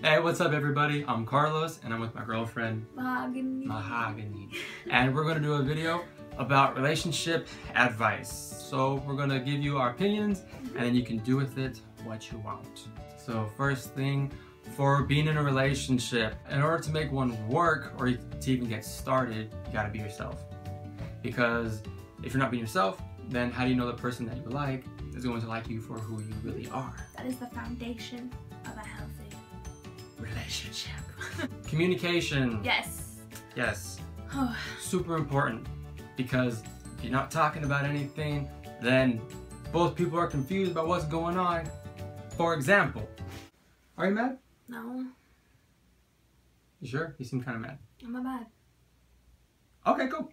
Hey, what's up everybody? I'm Carlos and I'm with my girlfriend Mahogany. And we're gonna do a video about relationship advice. So we're gonna give you our opinions and then you can do with it what you want. So first thing, for being in a relationship, in order to make one work or to even get started, you gotta be yourself. Because if you're not being yourself, then how do you know the person that you like is going to like you for who you really are? That is the foundation of a healthy relationship. Communication. Yes. Yes. Super important, because if you're not talking about anything, then both people are confused about what's going on. For example, are you mad? No. You sure? You seem kind of mad. I'm not mad. Okay, cool.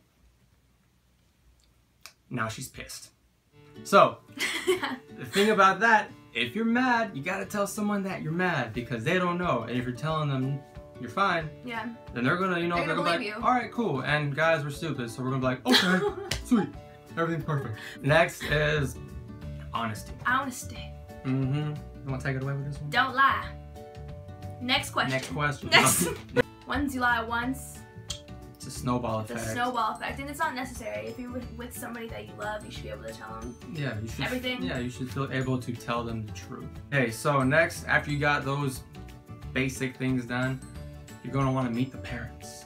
Now she's pissed. So, the thing about that, if you're mad, you gotta tell someone that you're mad because they don't know. And if you're telling them you're fine, yeah, then they're gonna, they're gonna be like, alright, cool. And guys, we're stupid, so we're gonna be like, okay, sweet, everything's perfect. Next is honesty. Honesty. You wanna take it away with this one? Don't lie. Next question. Next question. Next. Once you lie once, it's a snowball effect. It's a snowball effect, and it's not necessary. If you're with somebody that you love, you should be able to tell them. Yeah, you should. Everything. Yeah, you should feel able to tell them the truth. Okay, so next, after you got those basic things done, you're gonna want to meet the parents,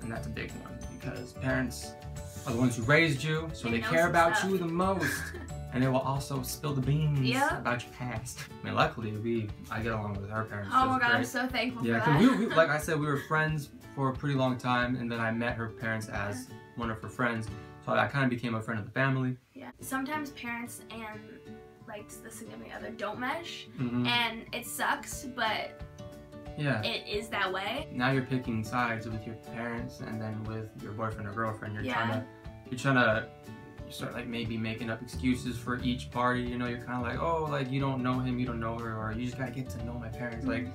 and that's a big one because parents are the ones who raised you, so they care about you the most. And they will also spill the beans about your past. I mean, luckily, I get along with our parents. Oh my god, I'm so thankful for that. Yeah, because like I said, we were friends for a pretty long time, and then I met her parents as one of her friends, so I kind of became a friend of the family. Yeah. Sometimes parents and like the significant other don't mesh, and it sucks, but yeah, it is that way. Now you're picking sides with your parents, and then with your boyfriend or girlfriend, you're trying to. You start like maybe making up excuses for each party, you're kind of like, oh, like you don't know him, you don't know her, or you just gotta get to know my parents, like,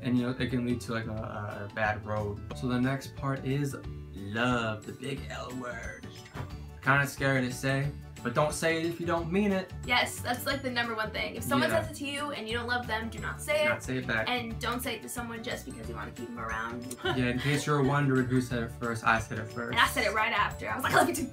and it can lead to like a bad road. So the next part is love, the big L word. Kind of scary to say, but don't say it if you don't mean it. Yes, that's like the #1 thing. If someone says it to you and you don't love them, do not say it. Do not say it back. And don't say it to someone just because you want to keep them around. Yeah, in case you're wondering who said it first, I said it first. And I said it right after. I was like, I love you too.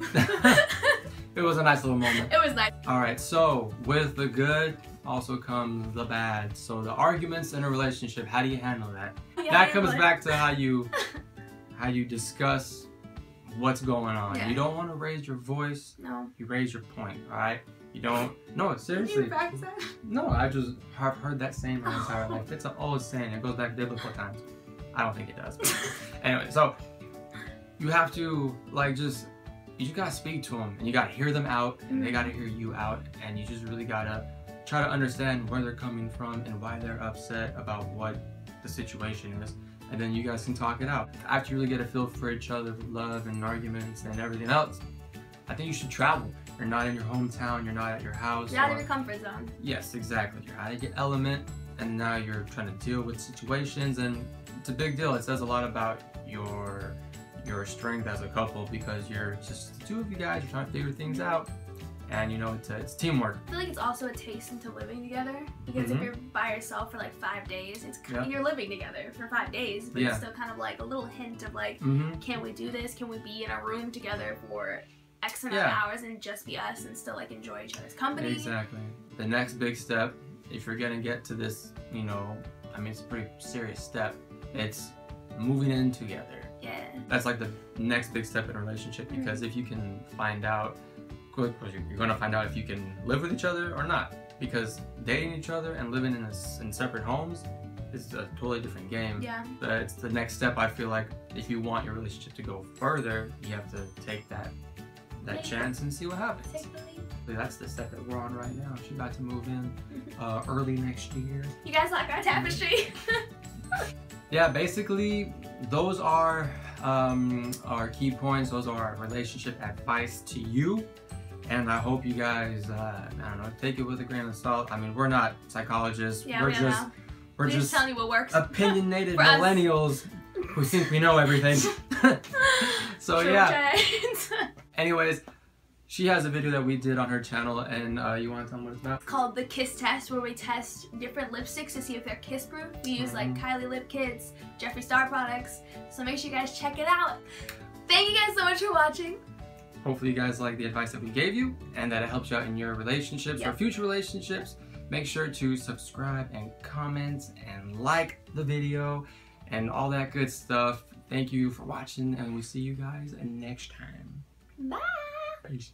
It was a nice little moment. It was nice. Alright, so with the good also comes the bad. So the arguments in a relationship, how do you handle that? That comes back to how you discuss what's going on. You don't want to raise your voice. No. You raise your point, alright? You don't. No, seriously. Did you practice that? No, I just have heard that saying my entire life. It's an old saying. It goes back biblical times. I don't think it does. Anyway, so you have to you just gotta speak to them, and you gotta hear them out, and they gotta hear you out, and you just really gotta try to understand where they're coming from and why they're upset about what the situation is, and then you guys can talk it out. After you really get a feel for each other, love and arguments and everything else, I think you should travel. You're not in your hometown, you're not at your house. You're out of your comfort zone. Yes, exactly. You're out of your element, and now you're trying to deal with situations, and it's a big deal. It says a lot about your strength as a couple, because you're just the two of you guys, you're trying to figure things out, and it's teamwork. I feel like it's also a taste into living together, because if you're by yourself for like 5 days, it's you're living together for 5 days, but it's still kind of like a little hint of like, can we do this? Can we be in a room together for X amount of hours and just be us and still like enjoy each other's company? Exactly. The next big step, if you're gonna get to this, I mean, it's a pretty serious step, it's moving in together. Yeah. That's like the next big step in a relationship, because if you can find out, you're going to find out if you can live with each other or not, because dating each other and living in separate homes is a totally different game. Yeah. But it's the next step. I feel like if you want your relationship to go further, you have to take that chance and see what happens. That's the step that we're on right now. She's about to move in early next year. You guys like our tapestry? Yeah, basically, those are our key points. Those are our relationship advice to you. And I hope you guys, I don't know, take it with a grain of salt. I mean, we're not psychologists. Yeah, we're just telling you what works. Opinionated millennials who think we know everything. So yeah. Anyways, She has a video that we did on her channel, and you want to tell them what it's about? It's called the Kiss Test, where we test different lipsticks to see if they're kiss proof. We use like Kylie Lip Kits, Jeffree Star products, so make sure you guys check it out. Thank you guys so much for watching. Hopefully you guys like the advice that we gave you and that it helps you out in your relationships or future relationships. Make sure to subscribe and comment and like the video and all that good stuff. Thank you for watching, and we'll see you guys next time. Bye. Peace.